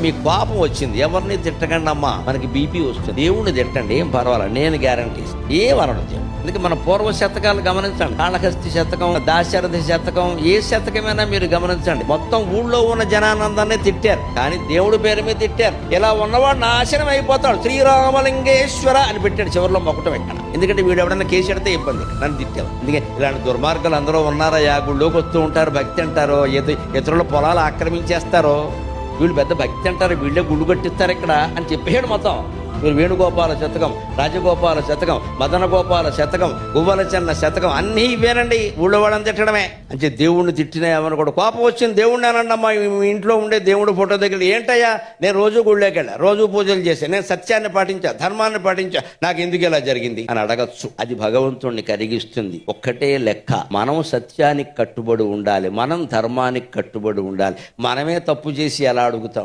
మీ కోపం వచ్చింది, ఎవరిని తిట్టకండి అమ్మా, మనకి బీపీ వస్తుంది. దేవుణ్ణి తిట్టండి, ఏం పర్వాలేదు, నేను గ్యారంటీ ఇస్తాను. ఏం అనడం. అందుకే మన పూర్వ శతకాలు గమనించండి. కాళహస్తి శతకం, దాశరథి శతకం, ఏ శతకమైనా మీరు గమనించండి. మొత్తం ఊళ్ళో ఉన్న జనానందాన్ని తిట్టారు, కానీ దేవుడి పేరు మీద తిట్టారు. ఇలా ఉన్నవాడు నాశనం అయిపోతాడు. శ్రీరామలింగేశ్వర అని పెట్టాడు చివరిలో మొక్కటం ఎక్కడ. ఎందుకంటే వీడు ఎవడన్నా కేసు ఎడితే ఇబ్బంది, నన్ను తిట్టావు. అందుకే ఇలాంటి దుర్మార్గాలు అందరూ ఉన్నారయ్యా. గుళ్ళోకి వస్తూ ఉంటారు, భక్తి అంటారో, ఇతరుల పొలాలు ఆక్రమించేస్తారో, వీళ్ళు పెద్ద భక్తి అంటారు, వీళ్ళే గుళ్ళు కట్టిస్తారు ఇక్కడ అని చెప్పాడు. మొత్తం మీరు వేణుగోపాల శతకం, రాజగోపాల శతకం, మదన గోపాల శతకం, గువ్వల చెన్న శతకం అన్నీ ఇవేనండి. ఊళ్ళో వాళ్ళని తిట్టడమే. అంటే దేవుణ్ణి తిట్టినా ఏమని కూడా కోపం వచ్చింది. దేవుణ్ణి అనండమ్మా, మీ ఇంట్లో ఉండే దేవుడు ఫోటో దగ్గర ఏంటయ్యా, నేను రోజు గుళ్ళోకి వెళ్ళా, రోజు పూజలు చేశాను, నేను సత్యాన్ని పాటించా, ధర్మాన్ని పాటించా, నాకు ఎందుకు ఇలా జరిగింది అని అడగచ్చు. అది భగవంతుణ్ణి కరిగిస్తుంది. ఒక్కటే లెక్క, మనం సత్యానికి కట్టుబడి ఉండాలి, మనం ధర్మానికి కట్టుబడి ఉండాలి. మనమే తప్పు చేసి ఎలా అడుగుతాం?